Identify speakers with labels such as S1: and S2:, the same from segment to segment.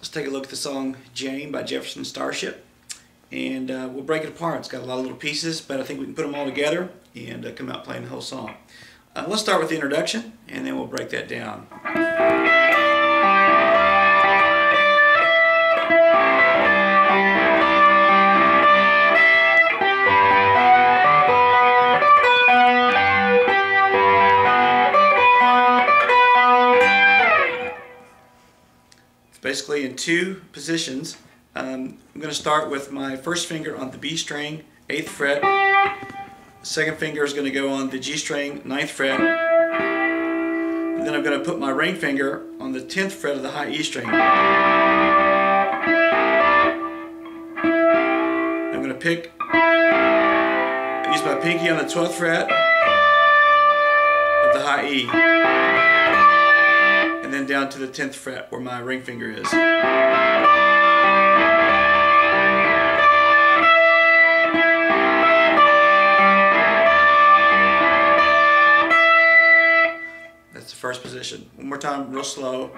S1: Let's take a look at the song Jane by Jefferson Starship, and we'll break it apart. It's got a lot of little pieces, but I think we can put them all together and come out playing the whole song. Let's start with the introduction, and then we'll break that down. Basically in two positions. I'm going to start with my first finger on the B string, 8th fret. The second finger is going to go on the G string, 9th fret. And then I'm going to put my ring finger on the 10th fret of the high E string. I'm going to use my pinky on the 12th fret of the high E. And then down to the 10th fret where my ring finger is. That's the first position. One more time, real slow.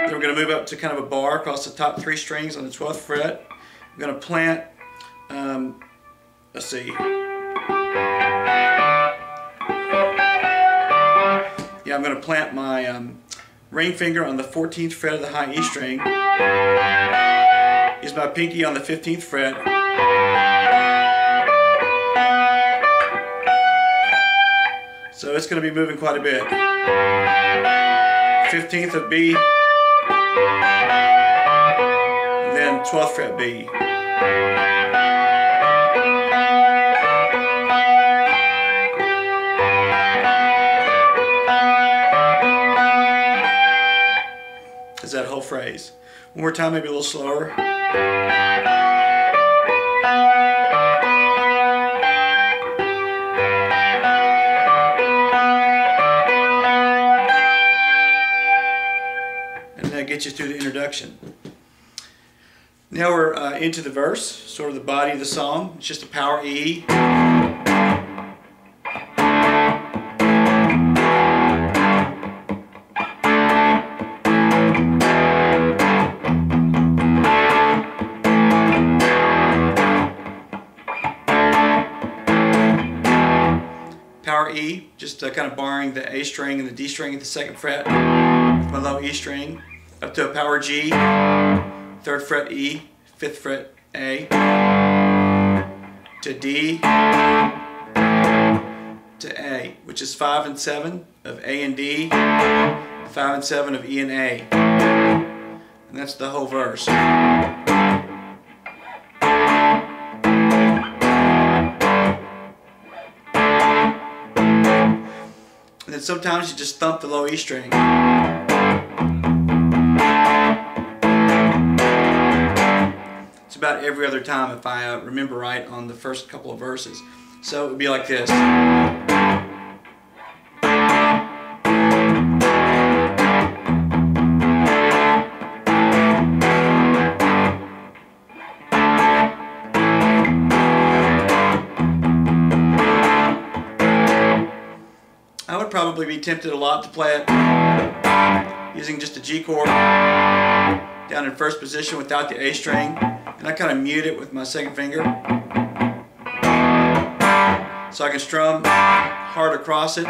S1: We're going to move up to kind of a bar across the top 3 strings on the 12th fret. I'm going to plant, let's see. Yeah, I'm going to plant my ring finger on the 14th fret of the high E string. Use my pinky on the 15th fret. So it's going to be moving quite a bit. 15th of B. And then 12th fret B. Is that whole phrase. One more time, maybe a little slower. And that gets you through the introduction. Now we're into the verse, sort of the body of the song. It's just a power E. Power E, just kind of borrowing the A string and the D string at the 2nd fret with my low E string, up to a power G, 3rd fret E, 5th fret A, to D, to A, which is 5 and 7 of A and D, 5 and 7 of E and A, and that's the whole verse. And then sometimes you just thump the low E string. It's about every other time if I remember right on the first couple of verses. So it would be like this. I would probably be tempted a lot to play it using just a G chord down in first position without the A string, and I kind of mute it with my 2nd finger so I can strum hard across it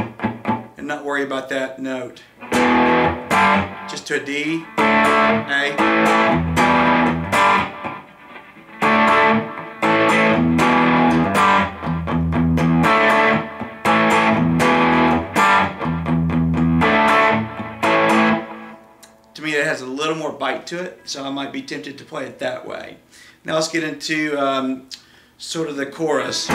S1: and not worry about that note. Just to a D, A. To me, it has a little more bite to it, so I might be tempted to play it that way. Now let's get into sort of the chorus.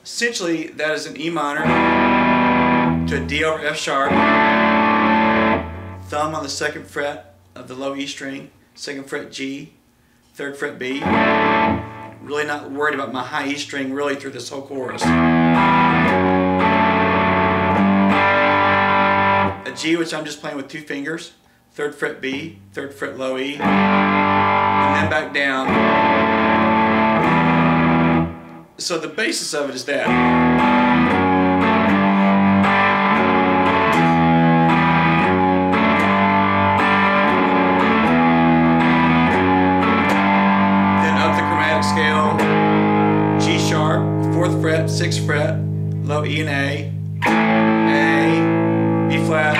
S1: Essentially, that is an E minor to a D over F sharp, thumb on the 2nd fret of the low E string, 2nd fret G, 3rd fret B. Really not worried about my high E string really through this whole chorus. A G, which I'm just playing with 2 fingers, 3rd fret B, 3rd fret low E, and then back down. So the basis of it is that. Then up the chromatic scale, G sharp, 4th fret, 6th fret, low E and A, B flat,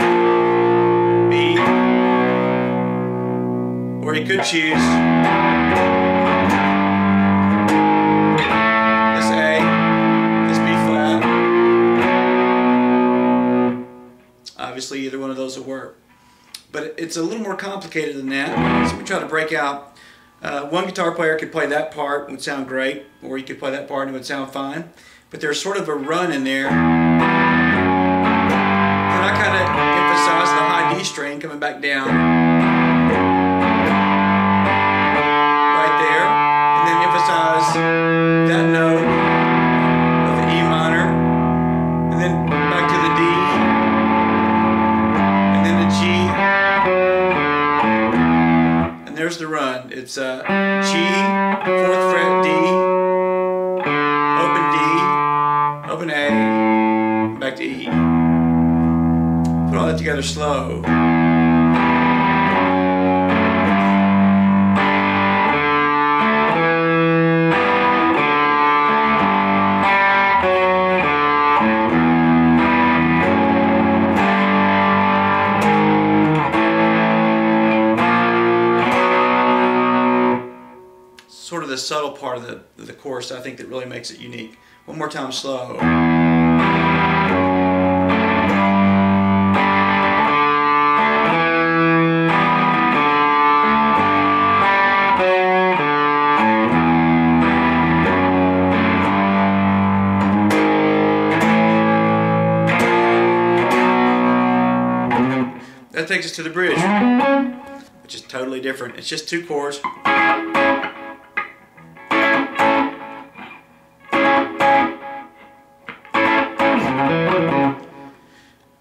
S1: B, or you could choose this A, this B flat. Obviously either one of those will work. But it's a little more complicated than that, so we try to break out. One guitar player could play that part, it would sound great, or you could play that part and it would sound fine. But there's sort of a run in there. And I kind of emphasize the high D string coming back down right there, and then emphasize that note of the E minor, and then back to the D, and then the G, and there's the run. It's G, 4th fret, D, open D, open A, back to E. Put all that together slow. Sort of the subtle part of the chorus, I think, that really makes it unique. One more time slow. That takes us to the bridge, which is totally different. It's just 2 chords.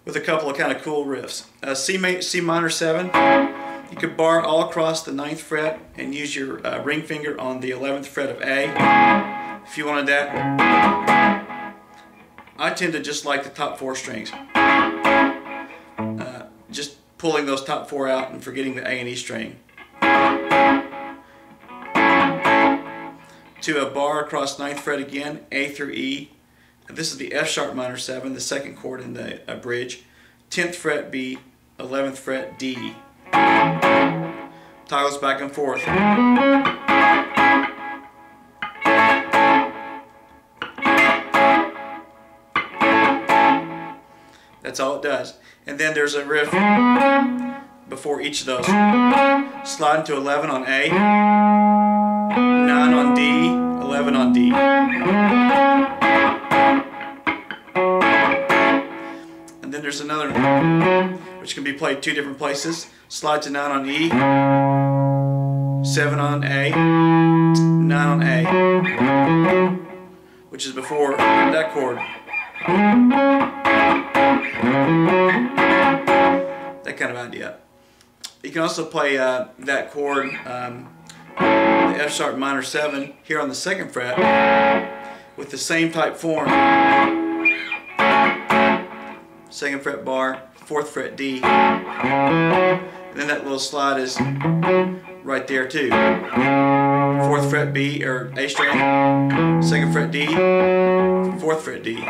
S1: With a couple of kind of cool riffs. C minor 7, you could bar all across the 9th fret and use your ring finger on the 11th fret of A if you wanted that. I tend to just like the top 4 strings. Just pulling those top 4 out and forgetting the A and E string. To a bar across 9th fret again, A through E. This is the F sharp minor 7, the 2nd chord in the bridge. 10th fret B, 11th fret D. Toggles back and forth. That's all it does. And then there's a riff before each of those. Slide into 11 on A, 9 on D, 11 on D. And then there's another which can be played 2 different places. Slide to 9 on E, 7 on A, 9 on A, which is before that chord. That kind of idea. You can also play that chord, the F sharp minor 7, here on the 2nd fret with the same type form. 2nd fret bar, 4th fret D. And then that little slide is right there too. 4th fret B, or A string, 2nd fret D, 4th fret D.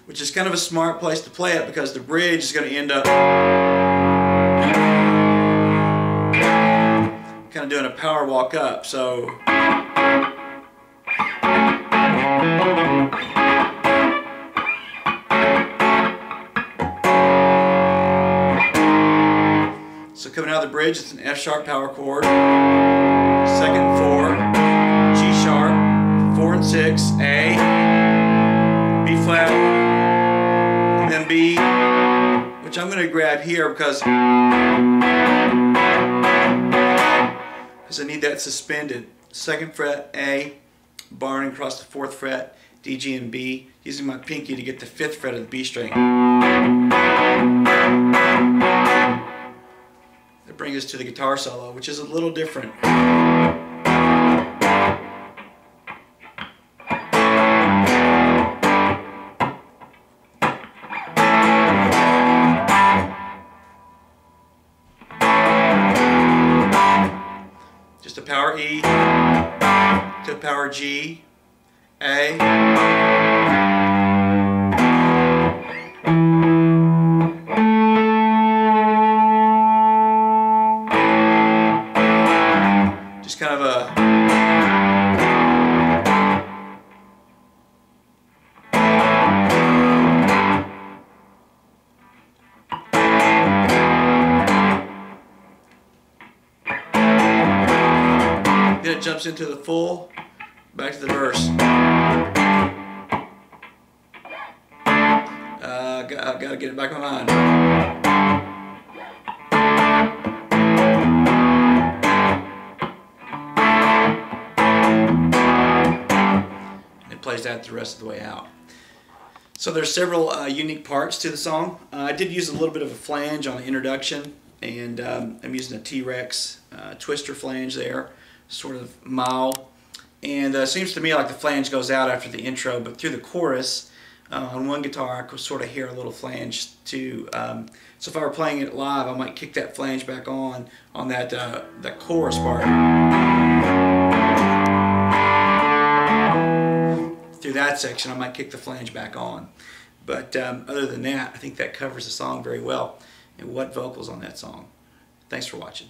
S1: Which is kind of a smart place to play it because the bridge is going to end up kind of doing a power walk up. So coming out of the bridge, it's an F sharp power chord, 2nd 4, G sharp, 4 and 6, A, B flat, and then B, which I'm going to grab here because is I need that suspended. 2nd fret A, barring across the 4th fret, D, G, and B, using my pinky to get the 5th fret of the B string. That brings us to the guitar solo, which is a little different. Just a power E to a power G, A, just kind of a then it jumps into the full, back to the verse. Gotta get it back on my mind. And it plays that the rest of the way out. So there's several unique parts to the song. I did use a little bit of a flange on the introduction, and I'm using a T-Rex twister flange there, sort of mild. And it seems to me like the flange goes out after the intro, but through the chorus, on one guitar I could sort of hear a little flange too. So if I were playing it live, I might kick that flange back on that chorus part. Through that section I might kick the flange back on. But other than that, I think that covers the song very well. And what vocals on that song. Thanks for watching.